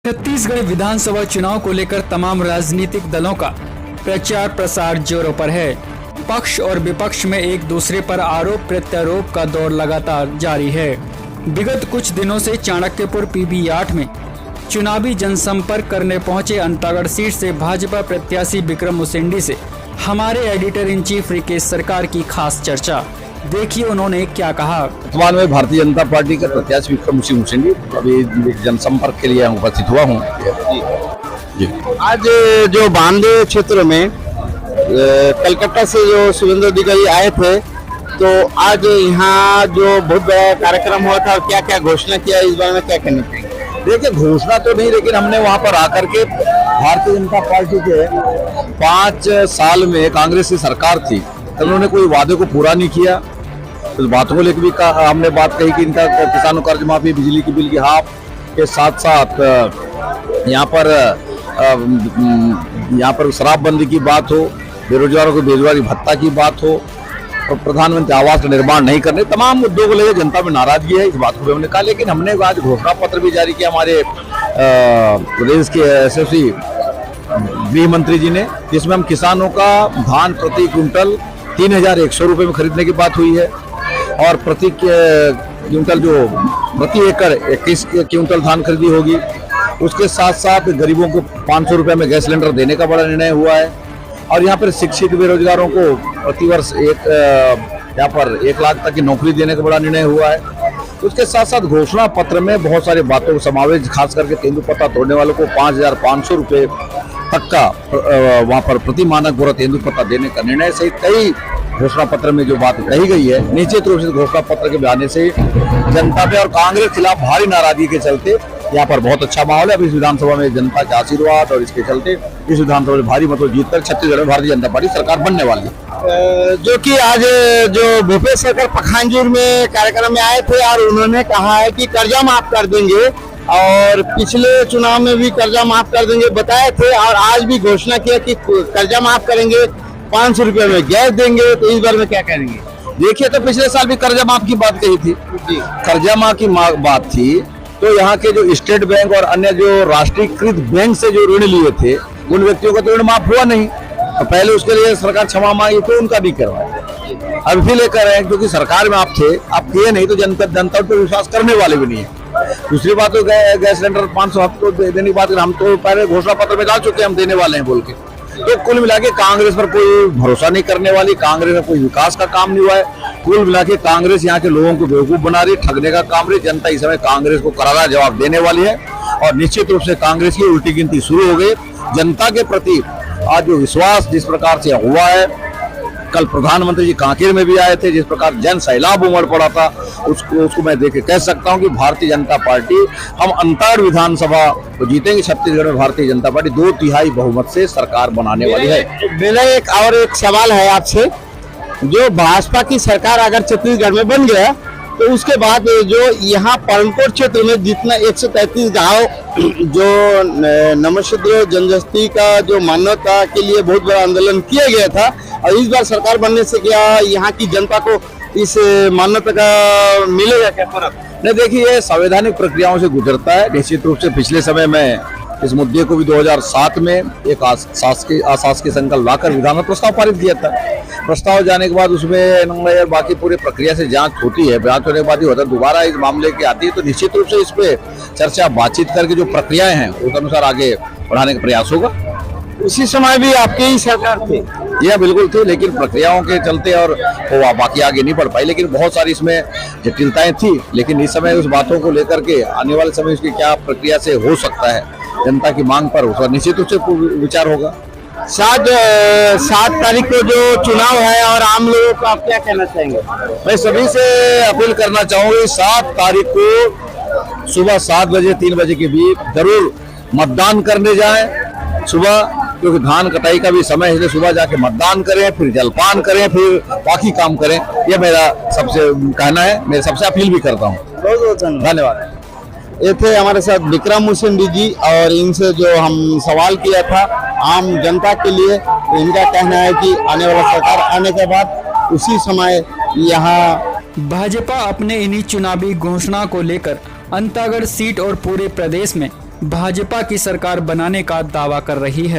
छत्तीसगढ़ विधानसभा चुनाव को लेकर तमाम राजनीतिक दलों का प्रचार प्रसार जोरों पर है। पक्ष और विपक्ष में एक दूसरे पर आरोप प्रत्यारोप का दौर लगातार जारी है। विगत कुछ दिनों से चाणक्यपुर पीबी 8 में चुनावी जनसंपर्क करने पहुंचे अंतागढ़ सीट से भाजपा प्रत्याशी विक्रम उसेंडी से हमारे एडिटर इन चीफ रिकेश सरकार की खास चर्चा। देखिए उन्होंने क्या कहा। वर्तमान में भारतीय जनता पार्टी के प्रत्याशी विक्रम उसेंडी अभी जनसंपर्क के लिए उपस्थित हुआ हूँ। आज जो बांदे क्षेत्र में कलकत्ता से जो सुरेंद्र अधिकारी आए थे, तो आज यहाँ जो बहुत बड़ा कार्यक्रम हुआ था, क्या क्या घोषणा किया, इस बारे में क्या कहना चाहिए? देखिए, घोषणा तो नहीं, लेकिन हमने वहाँ पर आकर के भारतीय जनता पार्टी के 5 साल में कांग्रेस की सरकार थी, तो उन्होंने कोई वादे को पूरा नहीं किया। तो बातों को लेकर भी हमने बात कही कि इनका किसानों कर्ज माफी, बिजली की बिल की हाफ के साथ साथ यहाँ पर शराबबंदी की बात हो, बेरोजगारों को बेरोजगारी भत्ता की बात हो, और प्रधानमंत्री आवास का निर्माण नहीं करने, तमाम मुद्दों को लेकर जनता में नाराजगी है। इस बात को भी हमने कहा, लेकिन हमने आज घोषणा पत्र भी जारी किया हमारे प्रदेश के एसएससी गृह मंत्री जी ने, जिसमें हम किसानों का धान प्रति क्विंटल 3,100 रुपये में खरीदने की बात हुई है, और प्रति क्विंटल जो प्रति एकड़ 21 क्विंटल धान खरीदी होगी। उसके साथ साथ गरीबों को 500 रुपये में गैस सिलेंडर देने का बड़ा निर्णय हुआ है, और यहाँ पर शिक्षित बेरोजगारों को प्रतिवर्ष यहाँ पर 1 लाख तक की नौकरी देने का बड़ा निर्णय हुआ है। उसके साथ साथ घोषणा पत्र में बहुत सारी बातों का समावेश, खास करके तेंदुपत्ता तोड़ने वालों को 5,500 रुपये तक का वहाँ पर प्रति मानक बोरा तेंदुपत्ता देने का निर्णय सहित कई घोषणा पत्र में जो बात कही गई है, निश्चित रूप से घोषणा पत्र के बयान से जनता पे और कांग्रेस के खिलाफ भारी नाराजगी के चलते यहाँ पर बहुत अच्छा माहौल है। अब इस विधानसभा में जनता के आशीर्वाद और इसके चलते इस विधानसभा में भारी मतों जीतकर छत्तीसगढ़ में भारतीय जनता पार्टी सरकार बनने वाली है। जो कि आज जो भूपेश सरकार पखांजूर में कार्यक्रम में आए थे, और उन्होंने कहा है कि कर्जा माफ कर देंगे, और पिछले चुनाव में भी कर्जा माफ कर देंगे बताए थे, और आज भी घोषणा किया कि कर्जा माफ करेंगे, 500 रुपये में गैस देंगे। तो इस बारे में क्या कहेंगे? देखिए, तो पिछले साल भी कर्जा माफ की बात कही थी, कर्जा माफ की बात थी, तो यहाँ के जो स्टेट बैंक और अन्य जो राष्ट्रीयकृत बैंक से जो ऋण लिए थे, उन व्यक्तियों का तो ऋण माफ हुआ नहीं। तो पहले उसके लिए सरकार क्षमा मांगी, तो उनका नहीं करवाया। अब भी लेकर रहे हैं, क्योंकि सरकार में आप थे, आप किए नहीं, तो जनता पर विश्वास करने वाले भी नहीं है। दूसरी बात तो गैस सिलेंडर 500 हफ्तों देने की बात, हम तो पहले घोषणा पत्र में डाल चुके हैं, हम देने वाले हैं बोल के। तो कुल मिला के कांग्रेस पर कोई भरोसा नहीं करने वाली, कांग्रेस में कोई विकास का काम नहीं हुआ है। कुल मिला के कांग्रेस यहाँ के लोगों को बेवकूफ बना रही, ठगने का काम रही। जनता इस समय कांग्रेस को करारा जवाब देने वाली है, और निश्चित रूप से कांग्रेस की उल्टी गिनती शुरू हो गई। जनता के प्रति आज जो विश्वास जिस प्रकार से हुआ है, कल प्रधानमंत्री जी कांकेर में भी आए थे, जिस प्रकार जन सैलाब उमड़ पड़ा था, उसको मैं देख के कह सकता हूं कि भारतीय जनता पार्टी, हम अंतागढ़ विधानसभा को जीतेंगे। छत्तीसगढ़ में भारतीय जनता पार्टी 2/3 बहुमत से सरकार बनाने वाली है। मेरा एक सवाल है आपसे, जो भाजपा की सरकार अगर छत्तीसगढ़ में बन गया, तो उसके बाद जो यहाँ परनकोट क्षेत्र में जितना 133 गाँव जो नमशूद्र जनजाति का जो मान्यता के लिए बहुत बड़ा आंदोलन किया गया था, और इस बार सरकार बनने से क्या यहाँ की जनता को इस मान्यता का मिलेगा क्या फर्क? नहीं, देखिए, ये संवैधानिक प्रक्रियाओं से गुजरता है। निश्चित रूप से पिछले समय में इस मुद्दे को भी 2007 में एक अशासकीय संकल्प लाकर विधान में प्रस्ताव पारित किया था। प्रस्ताव जाने के बाद उसमें बाकी पूरी प्रक्रिया से जांच होती है, जांच होने के बाद ही होता है, दोबारा इस मामले की आती है, तो निश्चित रूप से इस पे चर्चा बातचीत करके जो प्रक्रियाएं हैं उस अनुसार आगे बढ़ाने का प्रयास होगा। उसी समय भी आपकी ही सरकार थी? यह बिल्कुल थी, लेकिन प्रक्रियाओं के चलते और वो बाकी आगे नहीं बढ़ पाई। लेकिन बहुत सारी इसमें जटिलताएं थी, लेकिन इस समय उस बातों को लेकर के आने वाले समय उसकी क्या प्रक्रिया से हो सकता है, जनता की मांग पर उसका निश्चित रूप से विचार होगा। 7 तारीख को जो चुनाव है, और आम लोगों को आप क्या कहना चाहेंगे? मैं सभी से अपील करना चाहूंगी, 7 तारीख को सुबह 7 बजे 3 बजे के बीच जरूर मतदान करने जाएं सुबह, क्योंकि धान कटाई का भी समय है, इसलिए सुबह जाके मतदान करें, फिर जलपान करें, फिर बाकी काम करें। यह मेरा सबसे कहना है, मैं सबसे अपील भी करता हूँ। बहुत बहुत धन्यवाद। ये थे हमारे साथ विक्रम उसेंडी जी, और इनसे जो हम सवाल किया था आम जनता के लिए, इनका कहना है कि आने वाला सरकार आने के बाद उसी समय यहाँ भाजपा अपने इन्हीं चुनावी घोषणा को लेकर अंतागढ़ सीट और पूरे प्रदेश में भाजपा की सरकार बनाने का दावा कर रही है।